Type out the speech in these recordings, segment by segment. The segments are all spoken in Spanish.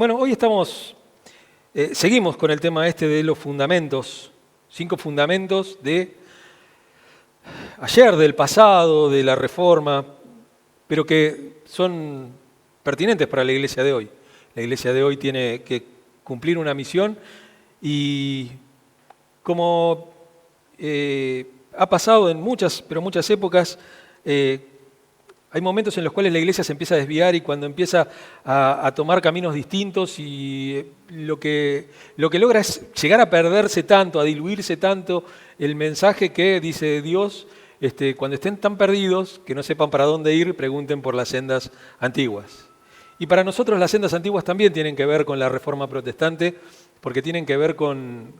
Bueno, hoy seguimos con el tema este de los fundamentos, 5 fundamentos de ayer, del pasado, de la Reforma, pero que son pertinentes para la iglesia de hoy. La iglesia de hoy tiene que cumplir una misión y como ha pasado en muchas épocas, hay momentos en los cuales la iglesia se empieza a desviar y cuando empieza a tomar caminos distintos y lo que logra es llegar a perderse tanto, a diluirse tanto el mensaje que dice Dios, cuando estén tan perdidos que no sepan para dónde ir, pregunten por las sendas antiguas. Y para nosotros las sendas antiguas también tienen que ver con la Reforma Protestante, porque tienen que ver con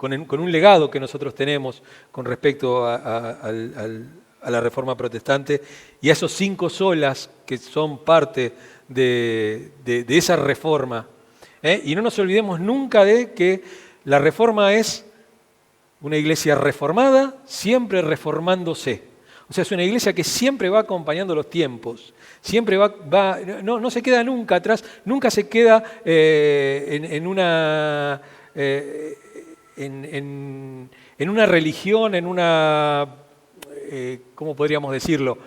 un legado que nosotros tenemos con respecto a la Reforma Protestante y a esos 5 solas que son parte de esa Reforma. Y no nos olvidemos nunca de que la Reforma es una iglesia reformada, siempre reformándose. O sea, es una iglesia que siempre va acompañando los tiempos, siempre no se queda nunca atrás, nunca se queda en una religión, en una... ¿cómo podríamos decirlo?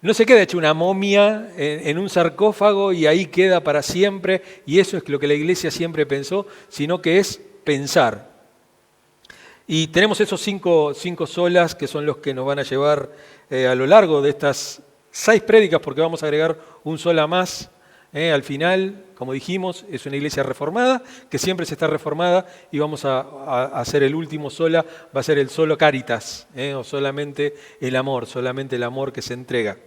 No se queda hecho una momia en un sarcófago y ahí queda para siempre, y eso es lo que la iglesia siempre pensó, sino que es pensar. Y tenemos esos 5 solas que son los que nos van a llevar a lo largo de estas 6 prédicas, porque vamos a agregar un sola más. Al final, como dijimos, es una iglesia reformada, que siempre se está reformada, y vamos a hacer el último sola, va a ser el solo caritas, o solamente el amor que se entrega.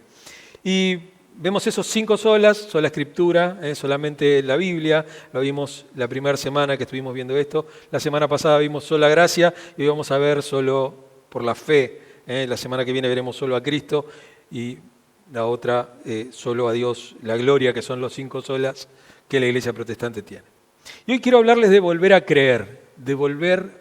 Y vemos esos 5 solas, sola escritura, solamente la Biblia, lo vimos la primera semana que estuvimos viendo esto, la semana pasada vimos sola gracia, y hoy vamos a ver solo por la fe, la semana que viene veremos solo a Cristo, y la otra, solo a Dios, la gloria, que son los 5 solas que la iglesia protestante tiene. Y hoy quiero hablarles de volver a creer, de volver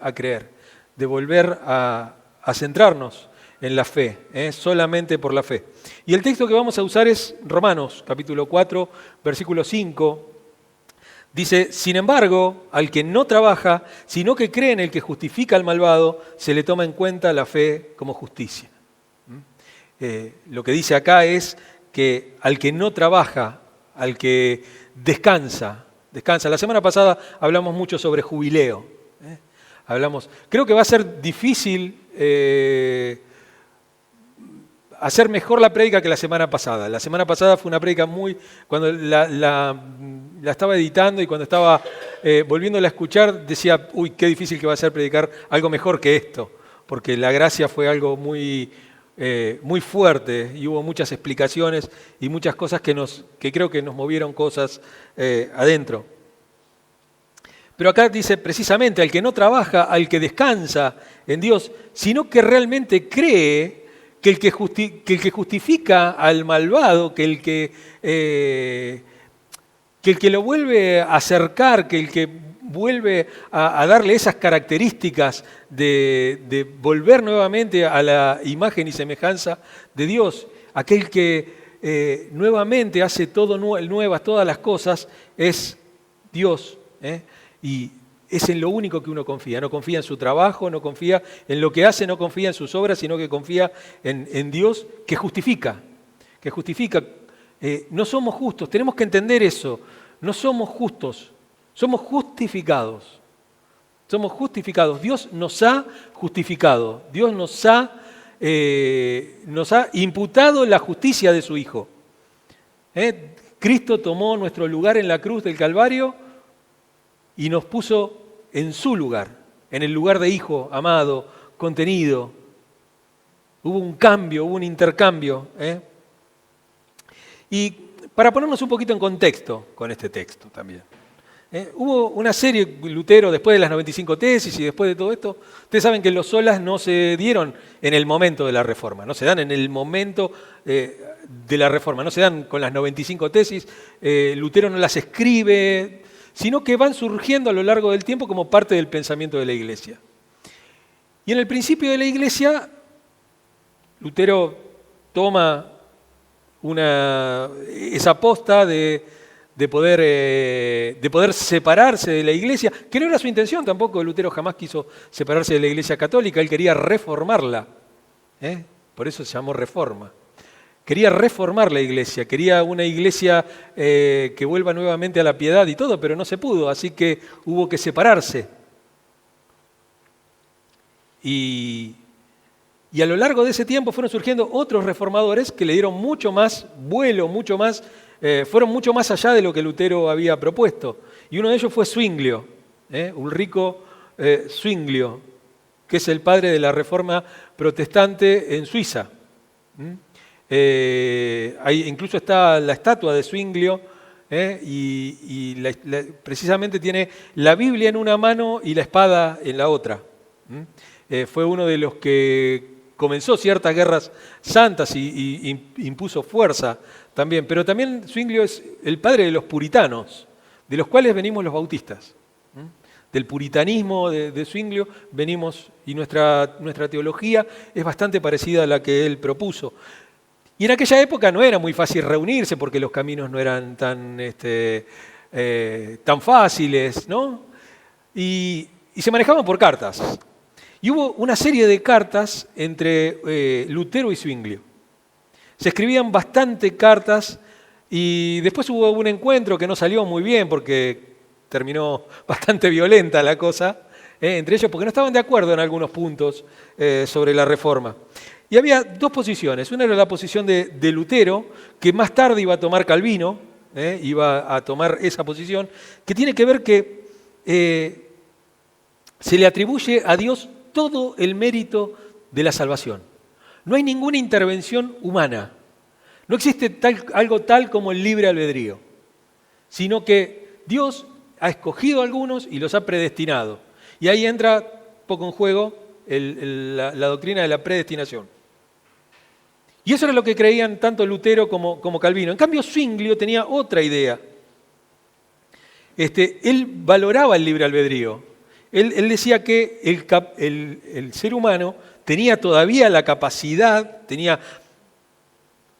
a centrarnos en la fe, solamente por la fe. Y el texto que vamos a usar es Romanos, capítulo 4, versículo 5. Dice, sin embargo, al que no trabaja, sino que cree en el que justifica al malvado, se le toma en cuenta la fe como justicia. Lo que dice acá es que al que no trabaja, al que descansa. La semana pasada hablamos mucho sobre jubileo. Creo que va a ser difícil hacer mejor la prédica que la semana pasada. La semana pasada fue una prédica cuando la estaba editando y cuando estaba volviéndola a escuchar, decía, uy, qué difícil que va a ser predicar algo mejor que esto, porque la gracia fue algo muy fuerte y hubo muchas explicaciones y muchas cosas que creo que nos movieron cosas adentro. Pero acá dice precisamente al que no trabaja, al que descansa en Dios, sino que realmente cree que el que justifica al malvado, que el que lo vuelve a acercar, que el que vuelve a darle esas características de volver nuevamente a la imagen y semejanza de Dios, aquel que nuevamente hace nuevas todas las cosas, es Dios. Y es en lo único que uno confía. No confía en su trabajo, no confía en lo que hace, no confía en sus obras, sino que confía en Dios que justifica. No somos justos, tenemos que entender eso. No somos justos. Somos justificados. Dios nos ha justificado. Dios nos ha imputado la justicia de su Hijo. Cristo tomó nuestro lugar en la cruz del Calvario y nos puso en su lugar, en el lugar de Hijo amado, contenido. Hubo un cambio, hubo un intercambio. Y para ponernos un poquito en contexto con este texto también. Hubo una serie, Lutero, después de las 95 tesis y después de todo esto, ustedes saben que los solas no se dieron en el momento de la Reforma, no se dan en el momento de la Reforma, no se dan con las 95 tesis, Lutero no las escribe, sino que van surgiendo a lo largo del tiempo como parte del pensamiento de la Iglesia. Y en el principio de la Iglesia, Lutero toma esa posta de de poder separarse de la iglesia, que no era su intención tampoco. Lutero jamás quiso separarse de la iglesia católica, él quería reformarla, por eso se llamó Reforma. Quería reformar la iglesia, quería una iglesia que vuelva nuevamente a la piedad y todo, pero no se pudo, así que hubo que separarse. Y a lo largo de ese tiempo fueron surgiendo otros reformadores que le dieron mucho más vuelo, fueron mucho más allá de lo que Lutero había propuesto. Y uno de ellos fue Zwinglio, Ulrico Zwinglio, que es el padre de la Reforma protestante en Suiza. Ahí incluso está la estatua de Zwinglio, y precisamente tiene la Biblia en una mano y la espada en la otra. Fue uno de los que comenzó ciertas guerras santas y impuso fuerza también. Pero también Zwinglio es el padre de los puritanos, de los cuales venimos los bautistas. Del puritanismo de Zwinglio venimos, y nuestra teología es bastante parecida a la que él propuso. Y en aquella época no era muy fácil reunirse porque los caminos no eran tan fáciles, ¿no? Y se manejaban por cartas. Y hubo una serie de cartas entre Lutero y Zwinglio. Se escribían bastante cartas y después hubo un encuentro que no salió muy bien porque terminó bastante violenta la cosa, entre ellos porque no estaban de acuerdo en algunos puntos sobre la Reforma. Y había dos posiciones. Una era la posición de Lutero, que más tarde iba a tomar Calvino, iba a tomar esa posición, que tiene que ver que se le atribuye a Dios todo el mérito de la salvación. No hay ninguna intervención humana. No existe algo tal como el libre albedrío, sino que Dios ha escogido a algunos y los ha predestinado. Y ahí entra poco en juego la doctrina de la predestinación. Y eso era lo que creían tanto Lutero como Calvino. En cambio, Zwinglio tenía otra idea. Él valoraba el libre albedrío. Él decía que el ser humano tenía todavía la capacidad, tenía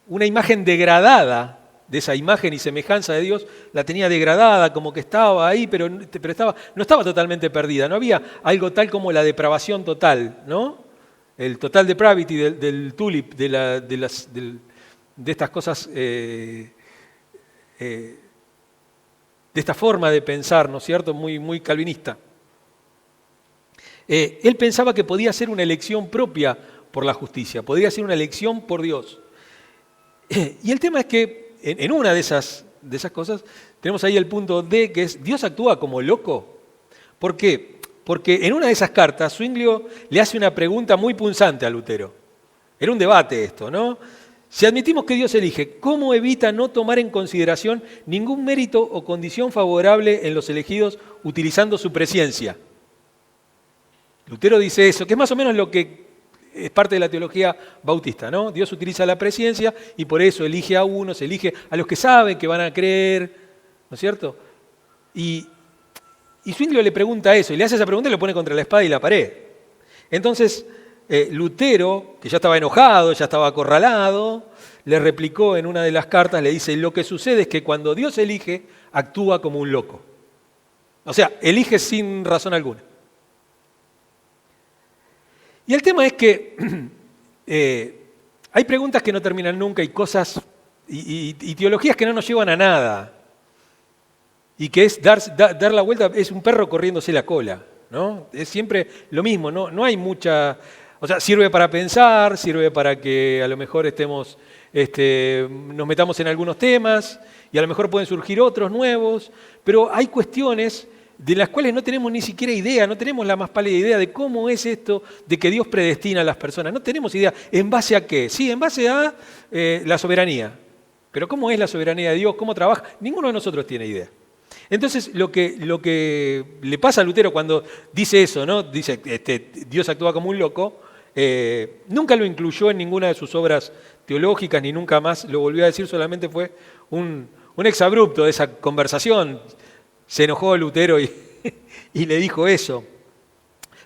una imagen degradada de esa imagen y semejanza de Dios, la tenía degradada, como que estaba ahí, pero no estaba totalmente perdida. No había algo tal como la depravación total, ¿no? El total depravity del tulip, de estas cosas, de esta forma de pensar, ¿no es cierto?, muy, muy calvinista. Él pensaba que podía ser una elección propia por la justicia, podría ser una elección por Dios. Y el tema es que en una de esas cosas tenemos ahí el punto D, que es Dios actúa como loco. ¿Por qué? Porque en una de esas cartas Zwinglio le hace una pregunta muy punzante a Lutero. Era un debate esto, ¿no? Si admitimos que Dios elige, ¿cómo evita no tomar en consideración ningún mérito o condición favorable en los elegidos utilizando su presciencia? Lutero dice eso, que es más o menos lo que es parte de la teología bautista, ¿no? Dios utiliza la presciencia y por eso elige a unos, elige a los que saben que van a creer, ¿no es cierto? Y Zwinglio le pregunta eso, y le hace esa pregunta y lo pone contra la espada y la pared. Entonces, Lutero, que ya estaba enojado, ya estaba acorralado, le replicó en una de las cartas, le dice, lo que sucede es que cuando Dios elige, actúa como un loco. O sea, elige sin razón alguna. Y el tema es que hay preguntas que no terminan nunca y cosas y teologías que no nos llevan a nada. Y que es dar la vuelta, es un perro corriéndose la cola, ¿no? Es siempre lo mismo, no hay mucha... O sea, sirve para pensar, sirve para que a lo mejor nos metamos en algunos temas y a lo mejor pueden surgir otros nuevos, pero hay cuestiones de las cuales no tenemos ni siquiera idea, no tenemos la más pálida idea de cómo es esto de que Dios predestina a las personas. No tenemos idea. ¿En base a qué? Sí, en base a la soberanía. Pero ¿cómo es la soberanía de Dios? ¿Cómo trabaja? Ninguno de nosotros tiene idea. Entonces, lo que le pasa a Lutero cuando dice eso, ¿no? Dice, Dios actúa como un loco, nunca lo incluyó en ninguna de sus obras teológicas, ni nunca más lo volvió a decir, solamente fue un exabrupto de esa conversación. Se enojó Lutero y le dijo eso.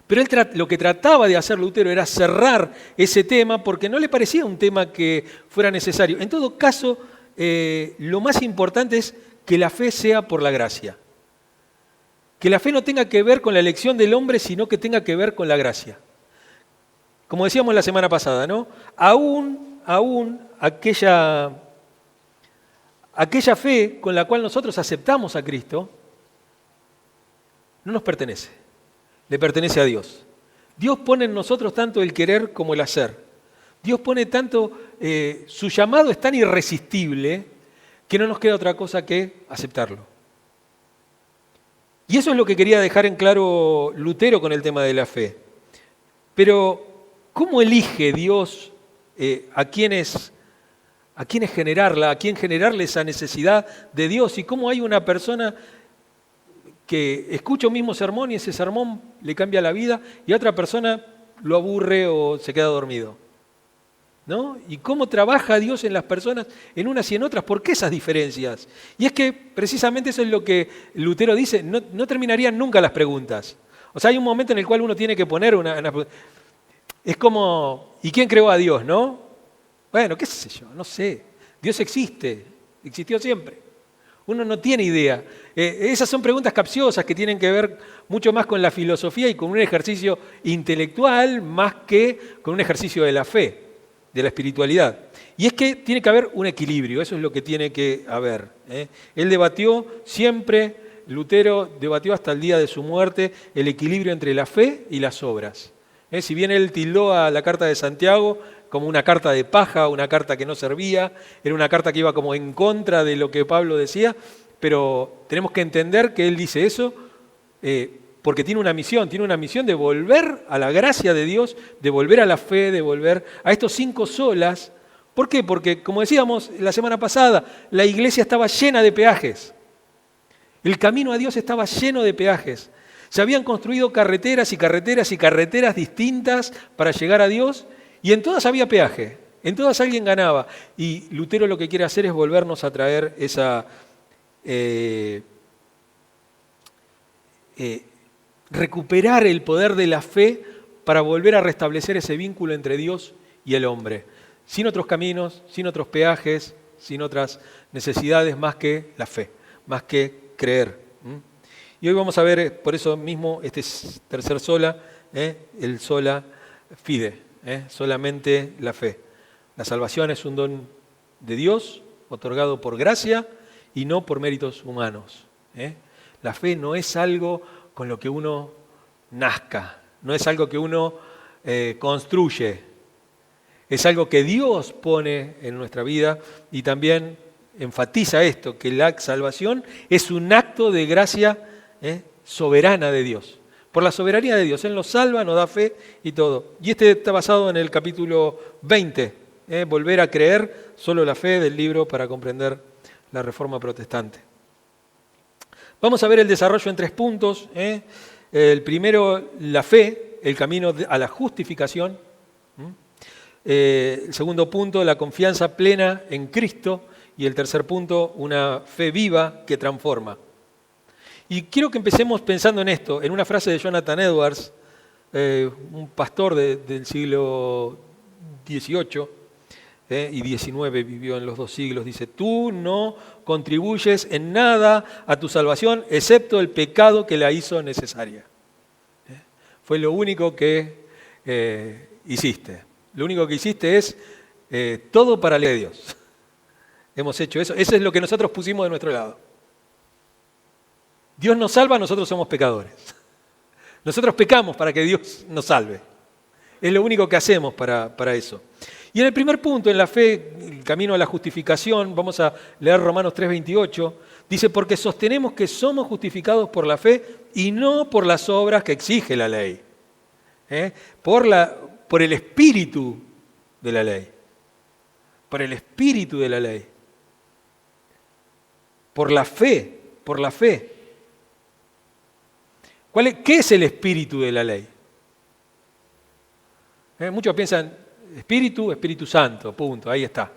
Pero lo que trataba de hacer Lutero era cerrar ese tema porque no le parecía un tema que fuera necesario. En todo caso, lo más importante es que la fe sea por la gracia. Que la fe no tenga que ver con la elección del hombre, sino que tenga que ver con la gracia. Como decíamos la semana pasada, ¿no? Aún aquella fe con la cual nosotros aceptamos a Cristo, no nos pertenece, le pertenece a Dios. Dios pone en nosotros tanto el querer como el hacer. Dios pone tanto, su llamado es tan irresistible que no nos queda otra cosa que aceptarlo. Y eso es lo que quería dejar en claro Lutero con el tema de la fe. Pero, ¿cómo elige Dios a quiénes generarla, a quién generarle esa necesidad de Dios? Y cómo hay una persona que escucha un mismo sermón y ese sermón le cambia la vida y a otra persona lo aburre o se queda dormido, ¿no? Y cómo trabaja Dios en las personas, en unas y en otras. ¿Por qué esas diferencias? Y es que precisamente eso es lo que Lutero dice, no terminarían nunca las preguntas. O sea, hay un momento en el cual uno tiene que poner una pregunta. Es como, ¿y quién creó a Dios, no? Bueno, qué sé yo, no sé. Dios existe, existió siempre. Uno no tiene idea. Esas son preguntas capciosas que tienen que ver mucho más con la filosofía y con un ejercicio intelectual más que con un ejercicio de la fe, de la espiritualidad. Y es que tiene que haber un equilibrio, eso es lo que tiene que haber. Él debatió siempre, Lutero debatió hasta el día de su muerte, el equilibrio entre la fe y las obras. Si bien él tildó a la carta de Santiago como una carta de paja, una carta que no servía, era una carta que iba como en contra de lo que Pablo decía, pero tenemos que entender que él dice eso porque tiene una misión de volver a la gracia de Dios, de volver a la fe, de volver a estos 5 solas. ¿Por qué? Porque, como decíamos la semana pasada, la iglesia estaba llena de peajes. El camino a Dios estaba lleno de peajes. Se habían construido carreteras y carreteras y carreteras distintas para llegar a Dios y en todas había peaje, en todas alguien ganaba. Y Lutero lo que quiere hacer es volvernos a traer esa... recuperar el poder de la fe para volver a restablecer ese vínculo entre Dios y el hombre. Sin otros caminos, sin otros peajes, sin otras necesidades más que la fe, más que creer. Y hoy vamos a ver, por eso mismo, este tercer sola, el sola fide, solamente la fe. La salvación es un don de Dios, otorgado por gracia y no por méritos humanos. La fe no es algo con lo que uno nazca, no es algo que uno construye, es algo que Dios pone en nuestra vida y también enfatiza esto, que la salvación es un acto de gracia soberana de Dios. Por la soberanía de Dios, Él nos salva, nos da fe y todo. Y este está basado en el capítulo 20, volver a creer, solo la fe del libro para comprender la Reforma Protestante. Vamos a ver el desarrollo en 3 puntos. El primero, la fe, el camino a la justificación. El segundo punto, la confianza plena en Cristo. Y el tercer punto, una fe viva que transforma. Y quiero que empecemos pensando en esto, en una frase de Jonathan Edwards, un pastor del siglo XVIII y XIX, vivió en los 2 siglos, dice: tú no contribuyes en nada a tu salvación excepto el pecado que la hizo necesaria. Fue lo único que hiciste. Lo único que hiciste es todo para la gloria de Dios. Hemos hecho eso, eso es lo que nosotros pusimos de nuestro lado. Dios nos salva, nosotros somos pecadores. Nosotros pecamos para que Dios nos salve. Es lo único que hacemos para eso. Y en el primer punto, en la fe, el camino a la justificación, vamos a leer Romanos 3:28, dice: porque sostenemos que somos justificados por la fe y no por las obras que exige la ley. Por el espíritu de la ley. Por el espíritu de la ley. Por la fe, por la fe. ¿Qué es el espíritu de la ley? Muchos piensan, Espíritu Santo, punto, ahí está.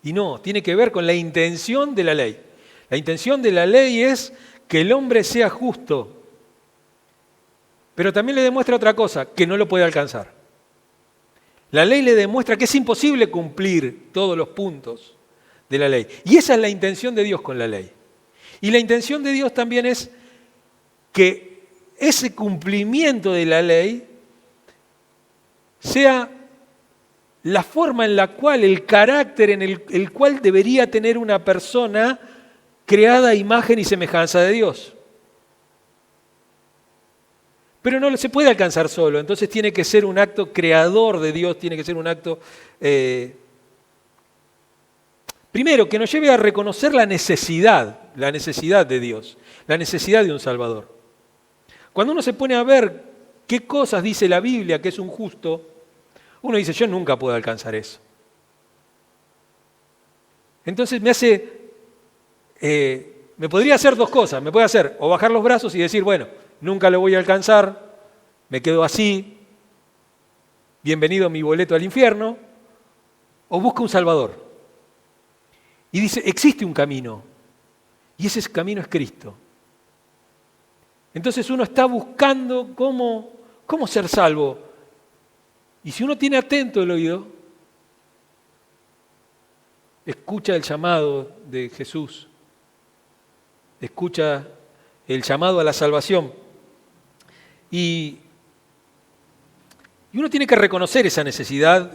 Y no, tiene que ver con la intención de la ley. La intención de la ley es que el hombre sea justo, pero también le demuestra otra cosa, que no lo puede alcanzar. La ley le demuestra que es imposible cumplir todos los puntos de la ley. Y esa es la intención de Dios con la ley. Y la intención de Dios también es que ese cumplimiento de la ley sea la forma en la cual, el carácter en el cual debería tener una persona creada a imagen y semejanza de Dios. Pero no se puede alcanzar solo, entonces tiene que ser un acto creador de Dios, tiene que ser un acto, primero, que nos lleve a reconocer la necesidad de Dios, la necesidad de un Salvador. Cuando uno se pone a ver qué cosas dice la Biblia que es un justo, uno dice, yo nunca puedo alcanzar eso. Entonces me podría hacer dos cosas, me puede hacer o bajar los brazos y decir, bueno, nunca lo voy a alcanzar, me quedo así, bienvenido a mi boleto al infierno, o busca un Salvador. Y dice, existe un camino, y ese camino es Cristo. Entonces uno está buscando cómo ser salvo. Y si uno tiene atento el oído, escucha el llamado de Jesús, escucha el llamado a la salvación. Y uno tiene que reconocer esa necesidad,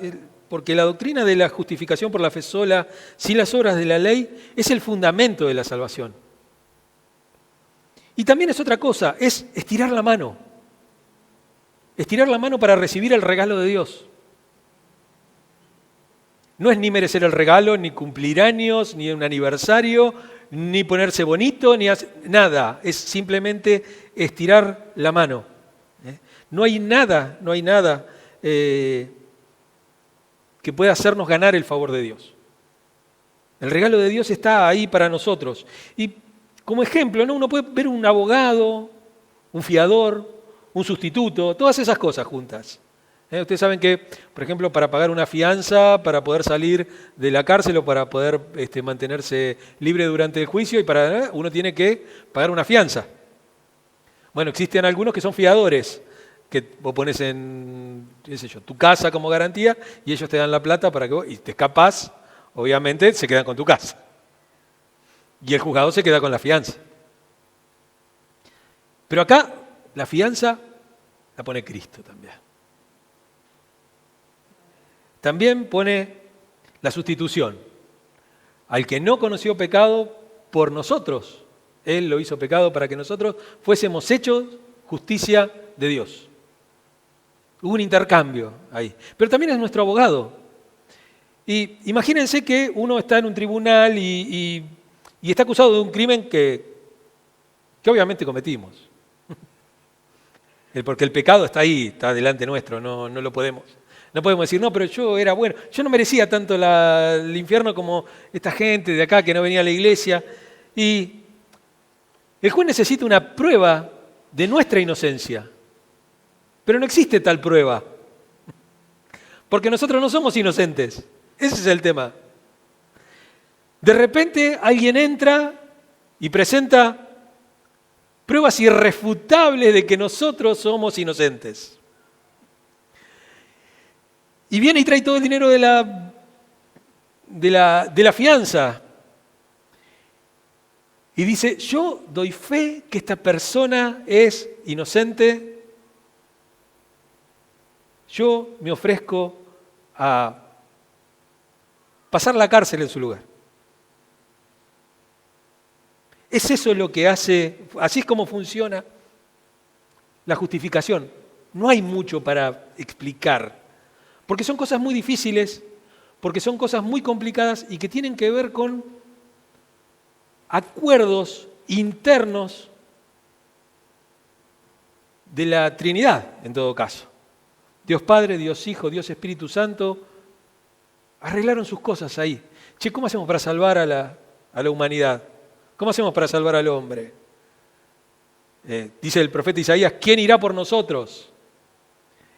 porque la doctrina de la justificación por la fe sola, sin las obras de la ley, es el fundamento de la salvación. Y también es otra cosa, es estirar la mano. Estirar la mano para recibir el regalo de Dios. No es ni merecer el regalo, ni cumplir años, ni un aniversario, ni ponerse bonito, ni nada. Es simplemente estirar la mano. No hay nada que pueda hacernos ganar el favor de Dios. El regalo de Dios está ahí para nosotros. Y como ejemplo, ¿no? Uno puede ver un abogado, un fiador, un sustituto, todas esas cosas juntas. Ustedes saben que, por ejemplo, para pagar una fianza, para poder salir de la cárcel o para poder mantenerse libre durante el juicio, uno tiene que pagar una fianza. Bueno, existen algunos que son fiadores, que vos pones en, tu casa como garantía y ellos te dan la plata para que vos, y te escapás, obviamente se quedan con tu casa. Y el juzgado se queda con la fianza. Pero acá la fianza la pone Cristo también. También pone la sustitución. Al que no conoció pecado por nosotros, Él lo hizo pecado para que nosotros fuésemos hechos justicia de Dios. Hubo un intercambio ahí. Pero también es nuestro abogado. Y imagínense que uno está en un tribunal y está acusado de un crimen que obviamente cometimos. Porque el pecado está ahí, está delante nuestro, no lo podemos. No podemos decir, no, pero yo era bueno. Yo no merecía tanto el infierno como esta gente de acá que no venía a la iglesia. Y el juez necesita una prueba de nuestra inocencia. Pero no existe tal prueba. Porque nosotros no somos inocentes. Ese es el tema. De repente alguien entra y presenta pruebas irrefutables de que nosotros somos inocentes. Y viene y trae todo el dinero de la fianza. Y dice, yo doy fe que esta persona es inocente. Yo me ofrezco a pasar la cárcel en su lugar. Es eso lo que hace, así es como funciona la justificación. No hay mucho para explicar. Porque son cosas muy difíciles, porque son cosas muy complicadas y que tienen que ver con acuerdos internos de la Trinidad, en todo caso. Dios Padre, Dios Hijo, Dios Espíritu Santo arreglaron sus cosas ahí. Che, ¿cómo hacemos para salvar a la humanidad? ¿Cómo hacemos para salvar al hombre? Dice el profeta Isaías, ¿quién irá por nosotros?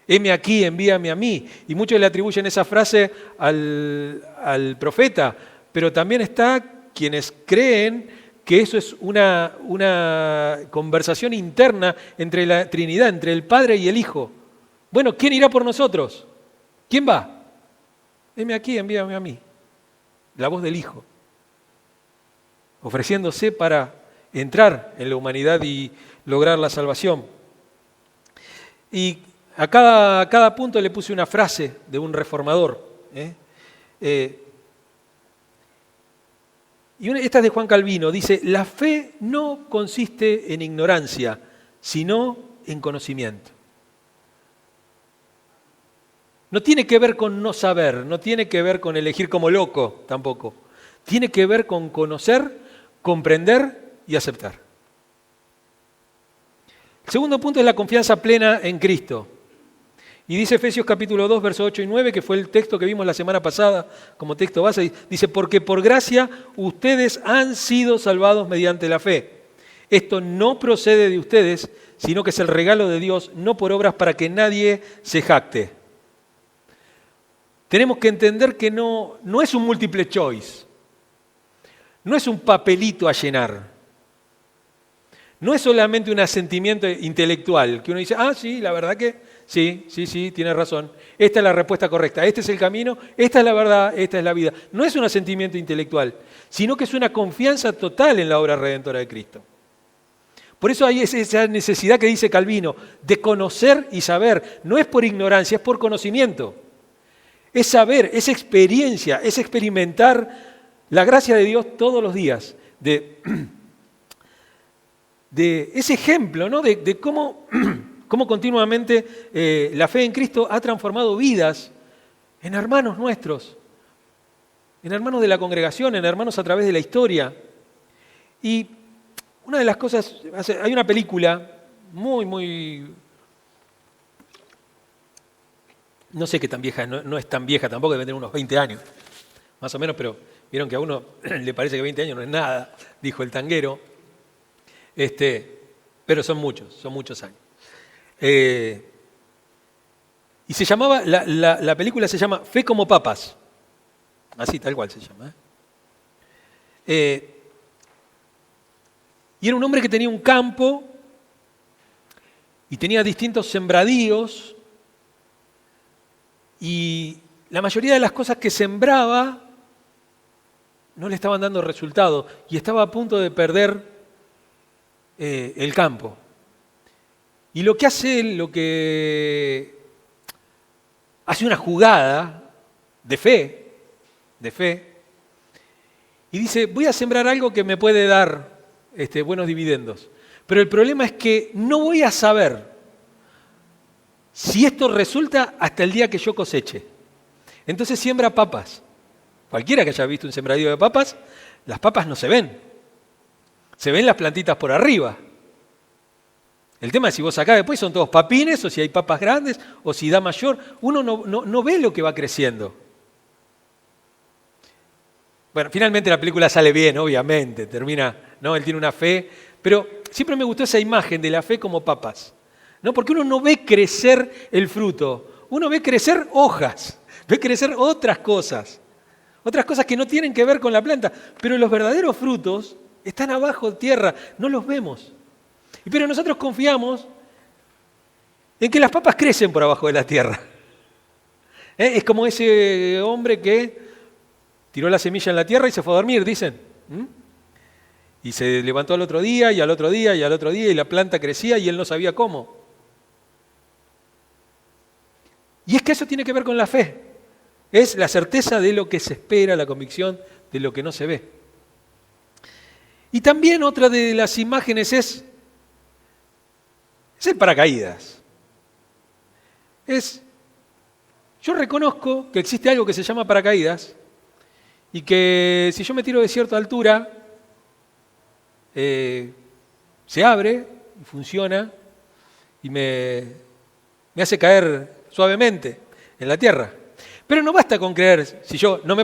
Heme aquí, envíame a mí. Y muchos le atribuyen esa frase al profeta, pero también está quienes creen que eso es una conversación interna entre la Trinidad, entre el Padre y el Hijo. Bueno, ¿quién irá por nosotros? ¿Quién va? Heme aquí, envíame a mí. La voz del Hijo, ofreciéndose para entrar en la humanidad y lograr la salvación. Y a cada punto le puse una frase de un reformador. Y esta es de Juan Calvino, dice: la fe no consiste en ignorancia, sino en conocimiento. No tiene que ver con no saber, no tiene que ver con elegir como loco tampoco. Tiene que ver con conocer, comprender y aceptar. El segundo punto es la confianza plena en Cristo. Y dice Efesios capítulo 2, versos 8 y 9, que fue el texto que vimos la semana pasada como texto base, dice: porque por gracia ustedes han sido salvados mediante la fe. Esto no procede de ustedes, sino que es el regalo de Dios, no por obras para que nadie se jacte. Tenemos que entender que no es un multiple choice, no es un papelito a llenar. No es solamente un asentimiento intelectual, que uno dice: ah, sí, la verdad que sí, tiene razón. Esta es la respuesta correcta, este es el camino, esta es la verdad, esta es la vida. No es un asentimiento intelectual, sino que es una confianza total en la obra redentora de Cristo. Por eso hay esa necesidad que dice Calvino, de conocer y saber. No es por ignorancia, es por conocimiento. Es saber, es experiencia, es experimentar la gracia de Dios todos los días. De ese ejemplo, ¿no? de cómo continuamente la fe en Cristo ha transformado vidas en hermanos nuestros, en hermanos de la congregación, en hermanos a través de la historia. Y una de las cosas, hay una película muy, no sé qué tan vieja, no es tan vieja tampoco, debe tener unos 20 años, más o menos, pero vieron que a uno le parece que 20 años no es nada, dijo el tanguero. Pero son muchos años. Y se llamaba, la película se llama Fe como papas. Así, tal cual se llama. Y era un hombre que tenía un campo y tenía distintos sembradíos, y la mayoría de las cosas que sembraba no le estaban dando resultado y estaba a punto de perder el campo. Y lo que hace él, hace una jugada de fe, y dice: voy a sembrar algo que me puede dar buenos dividendos. Pero el problema es que no voy a saber si esto resulta hasta el día que yo coseche. Entonces siembra papas. Cualquiera que haya visto un sembradío de papas, las papas no se ven. Se ven las plantitas por arriba. El tema es si vos sacás después son todos papines, o si hay papas grandes, o si da mayor. Uno no ve lo que va creciendo. Bueno, finalmente la película sale bien, obviamente, termina, ¿no? Él tiene una fe, pero siempre me gustó esa imagen de la fe como papas, ¿no? Porque uno no ve crecer el fruto, uno ve crecer hojas, ve crecer otras cosas que no tienen que ver con la planta, pero los verdaderos frutos están abajo de tierra, no los vemos. Pero nosotros confiamos en que las papas crecen por abajo de la tierra. Es como ese hombre que tiró la semilla en la tierra y se fue a dormir, dicen. Y se levantó al otro día, y al otro día, y al otro día, y la planta crecía y él no sabía cómo. Y es que eso tiene que ver con la fe. Es la certeza de lo que se espera, la convicción de lo que no se ve. Y también otra de las imágenes es el paracaídas. Yo reconozco que existe algo que se llama paracaídas y que si yo me tiro de cierta altura, se abre y funciona y me hace caer suavemente en la tierra. Pero no basta con creer, si yo me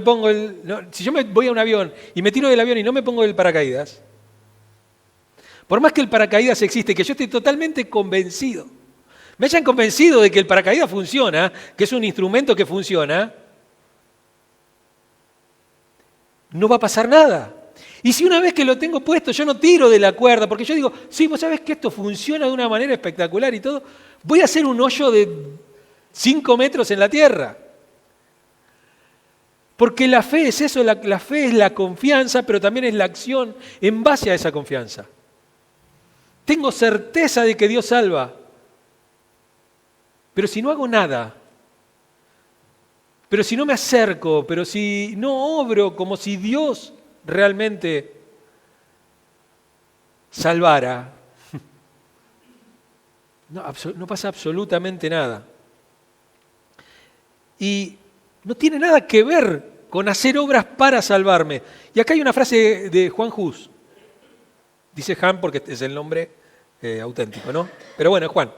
voy a un avión y me tiro del avión y no me pongo el paracaídas, por más que el paracaídas existe, que yo estoy totalmente convencido, me hayan convencido de que el paracaídas funciona, que es un instrumento que funciona, no va a pasar nada. Y si una vez que lo tengo puesto yo no tiro de la cuerda, porque yo digo, sí, vos sabés que esto funciona de una manera espectacular y todo, voy a hacer un hoyo de 5 metros en la tierra. Porque la fe es eso, la fe es la confianza, pero también es la acción en base a esa confianza. Tengo certeza de que Dios salva. Pero si no hago nada, pero si no me acerco, pero si no obro como si Dios realmente salvara, no pasa absolutamente nada. Y no tiene nada que ver con hacer obras para salvarme. Y acá hay una frase de Juan Hus. Dice Han porque es el nombre auténtico, ¿no? Pero bueno, es Juan.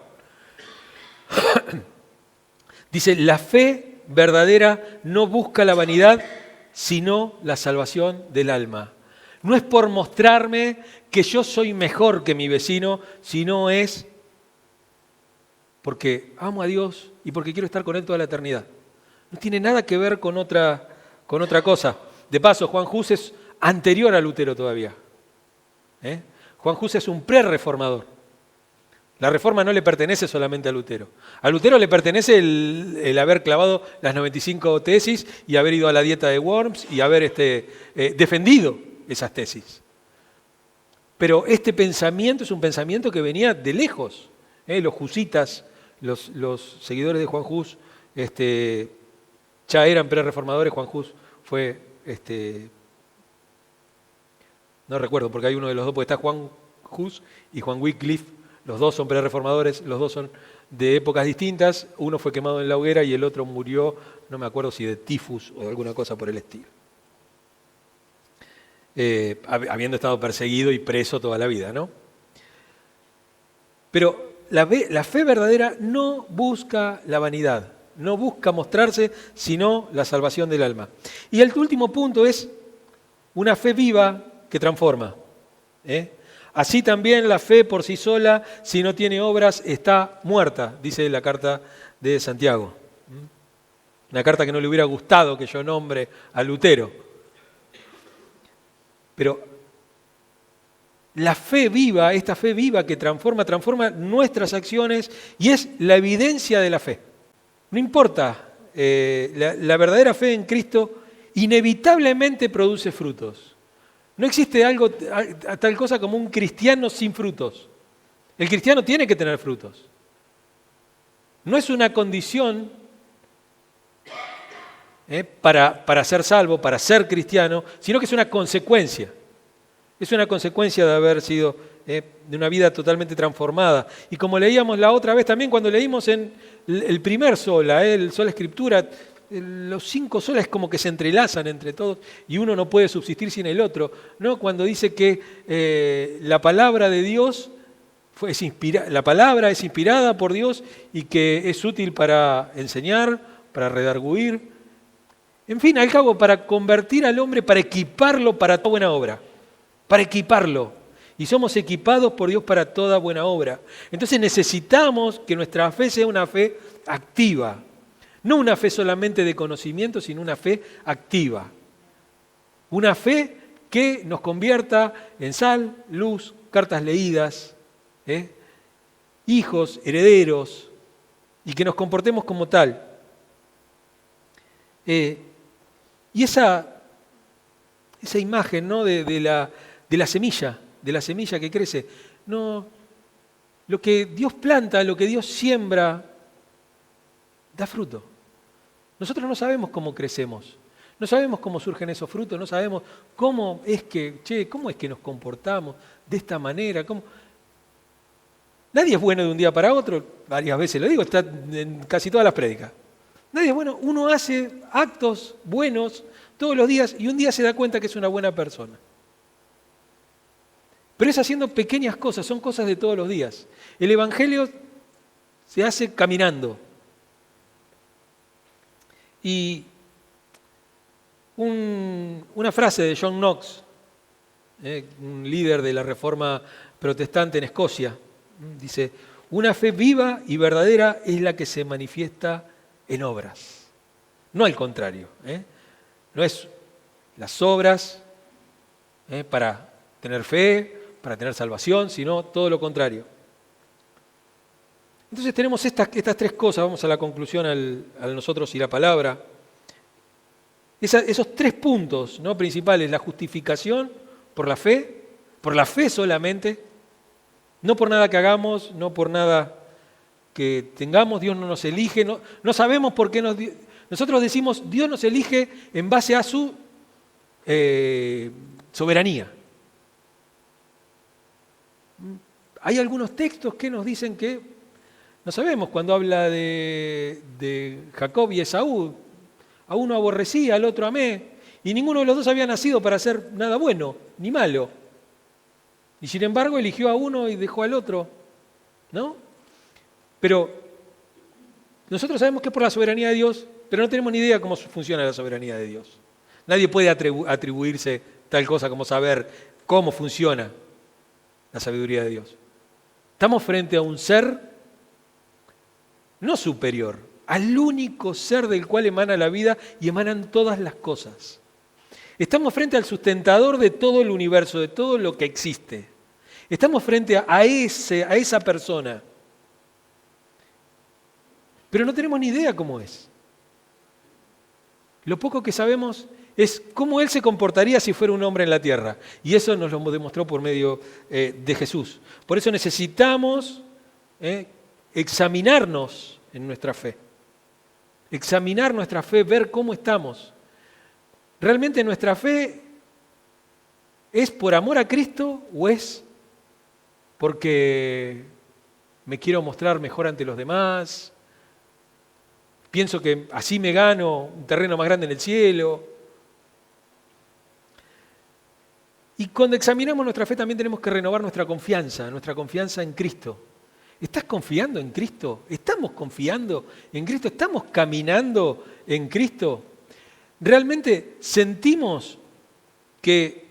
Dice, la fe verdadera no busca la vanidad, sino la salvación del alma. No es por mostrarme que yo soy mejor que mi vecino, sino es porque amo a Dios y porque quiero estar con Él toda la eternidad. No tiene nada que ver con otra cosa. De paso, Juan Hus es anterior a Lutero todavía. Juan Hus es un pre-reformador. La reforma no le pertenece solamente a Lutero. A Lutero le pertenece el haber clavado las 95 tesis y haber ido a la dieta de Worms y haber defendido esas tesis. Pero este pensamiento es un pensamiento que venía de lejos. Los husitas, los seguidores de Juan Hus, ya eran pre-reformadores. Juan Hus fue, no recuerdo porque hay uno de los dos, porque está Juan Hus y Juan Wycliffe. Los dos son pre-reformadores, los dos son de épocas distintas. Uno fue quemado en la hoguera y el otro murió, no me acuerdo si de tifus o de alguna cosa por el estilo. Habiendo estado perseguido y preso toda la vida, ¿no? Pero la fe verdadera no busca la vanidad, no busca mostrarse, sino la salvación del alma. Y el último punto es una fe viva que transforma. Así también la fe por sí sola, si no tiene obras, está muerta, dice la carta de Santiago. Una carta que no le hubiera gustado que yo nombre a Lutero. Pero la fe viva, esta fe viva que transforma nuestras acciones y es la evidencia de la fe. No importa, la verdadera fe en Cristo inevitablemente produce frutos. No existe tal cosa como un cristiano sin frutos. El cristiano tiene que tener frutos. No es una condición para ser salvo, para ser cristiano, sino que es una consecuencia. Es una consecuencia de haber sido de una vida totalmente transformada. Y como leíamos la otra vez también, cuando leímos en el primer sola, el sola escritura, los 5 solas como que se entrelazan entre todos y uno no puede subsistir sin el otro, ¿no? Cuando dice que la palabra de Dios la palabra es inspirada por Dios y que es útil para enseñar, para redarguir, en fin, al cabo, para convertir al hombre, para equiparlo para toda buena obra, para equiparlo. Y somos equipados por Dios para toda buena obra. Entonces necesitamos que nuestra fe sea una fe activa. No una fe solamente de conocimiento, sino una fe activa. Una fe que nos convierta en sal, luz, cartas leídas, hijos, herederos, y que nos comportemos como tal. Y esa imagen, ¿no? de la semilla que crece, no, lo que Dios planta, lo que Dios siembra, da fruto. Nosotros no sabemos cómo crecemos, no sabemos cómo surgen esos frutos, no sabemos cómo es que nos comportamos de esta manera. Nadie es bueno de un día para otro, varias veces lo digo, está en casi todas las prédicas. Nadie es bueno, uno hace actos buenos todos los días y un día se da cuenta que es una buena persona. Pero es haciendo pequeñas cosas, son cosas de todos los días. El Evangelio se hace caminando. Y una frase de John Knox, un líder de la Reforma protestante en Escocia, dice, una fe viva y verdadera es la que se manifiesta en obras. No al contrario. No es las obras para tener fe, para tener salvación, sino todo lo contrario. Entonces tenemos estas 3 cosas, vamos a la conclusión al nosotros y la palabra. Esos 3 puntos, ¿no? principales, la justificación por la fe solamente, No por nada que hagamos, no por nada que tengamos, Dios no nos elige, no sabemos por qué nosotros decimos, Dios nos elige en base a su soberanía. Hay algunos textos que nos dicen que, no sabemos, cuando habla de Jacob y Esaú, a uno aborrecía, al otro amé, y ninguno de los dos había nacido para hacer nada bueno, ni malo. Y sin embargo eligió a uno y dejó al otro, ¿no? Pero nosotros sabemos que es por la soberanía de Dios, pero no tenemos ni idea cómo funciona la soberanía de Dios. Nadie puede atribuirse tal cosa como saber cómo funciona la sabiduría de Dios. Estamos frente a un ser no superior, al único ser del cual emana la vida y emanan todas las cosas. Estamos frente al sustentador de todo el universo, de todo lo que existe. Estamos frente a esa persona. Pero no tenemos ni idea cómo es. Lo poco que sabemos es cómo Él se comportaría si fuera un hombre en la tierra. Y eso nos lo demostró por medio de Jesús. Por eso necesitamos examinarnos en nuestra fe. Examinar nuestra fe, ver cómo estamos. ¿Realmente nuestra fe es por amor a Cristo o es porque me quiero mostrar mejor ante los demás? Pienso que así me gano un terreno más grande en el cielo. Y cuando examinamos nuestra fe también tenemos que renovar nuestra confianza en Cristo. ¿Estás confiando en Cristo? ¿Estamos confiando en Cristo? ¿Estamos caminando en Cristo? ¿Realmente sentimos que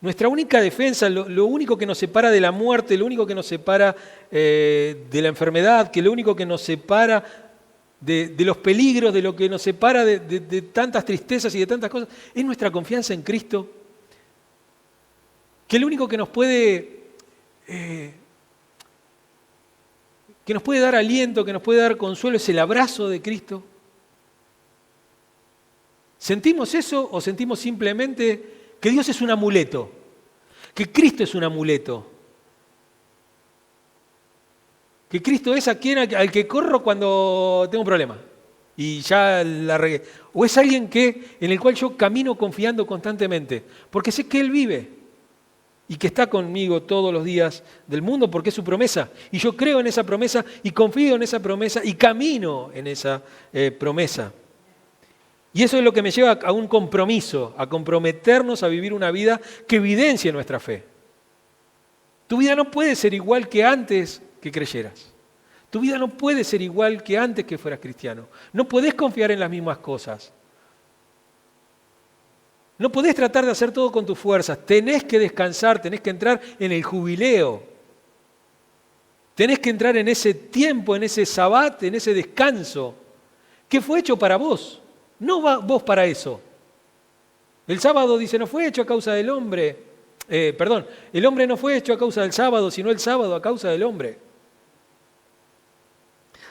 nuestra única defensa, lo único que nos separa de la muerte, lo único que nos separa de la enfermedad, que lo único que nos separa de los peligros, de lo que nos separa de tantas tristezas y de tantas cosas, es nuestra confianza en Cristo? Que lo único que nos puede dar aliento, que nos puede dar consuelo es el abrazo de Cristo. ¿Sentimos eso o sentimos simplemente que Dios es un amuleto? Que Cristo es un amuleto. Que Cristo es al que corro cuando tengo un problema y ya la regué. O es alguien en el cual yo camino confiando constantemente, porque sé que Él vive y que está conmigo todos los días del mundo porque es su promesa. Y yo creo en esa promesa y confío en esa promesa y camino en esa promesa. Y eso es lo que me lleva a un compromiso, a comprometernos a vivir una vida que evidencie nuestra fe. Tu vida no puede ser igual que antes que creyeras. Tu vida no puede ser igual que antes que fueras cristiano. No podés confiar en las mismas cosas. No podés tratar de hacer todo con tus fuerzas. Tenés que descansar, tenés que entrar en el jubileo. Tenés que entrar en ese tiempo, en ese sabbat, en ese descanso que fue hecho para vos. No vos para eso. El sábado dice, no fue hecho a causa del hombre. El hombre no fue hecho a causa del sábado, sino el sábado a causa del hombre.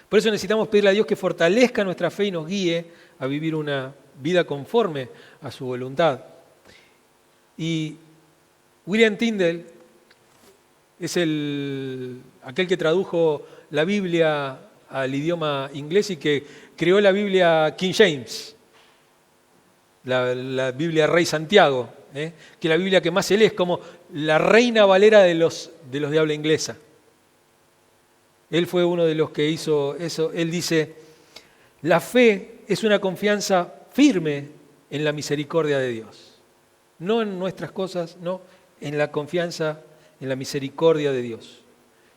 Por eso necesitamos pedirle a Dios que fortalezca nuestra fe y nos guíe a vivir una vida conforme a su voluntad. Y William Tyndale es aquel que tradujo la Biblia al idioma inglés y que creó la Biblia King James, la Biblia Rey Santiago, que es la Biblia que más se lee, es como la Reina Valera de los de habla inglesa. Él fue uno de los que hizo eso. Él dice, la fe es una confianza firme en la misericordia de Dios. No en nuestras cosas, no, en la confianza en la misericordia de Dios.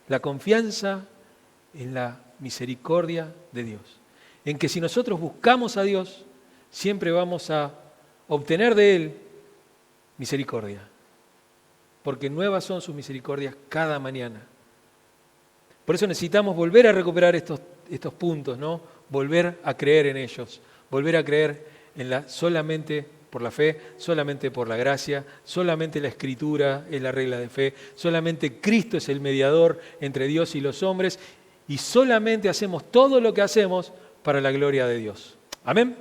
La confianza en la misericordia de Dios. En que si nosotros buscamos a Dios, siempre vamos a obtener de Él misericordia. Porque nuevas son sus misericordias cada mañana. Por eso necesitamos volver a recuperar estos puntos, ¿no? Volver a creer en ellos, volver a creer solamente por la fe, solamente por la gracia, solamente la Escritura es la regla de fe, solamente Cristo es el mediador entre Dios y los hombres y solamente hacemos todo lo que hacemos para la gloria de Dios. Amén.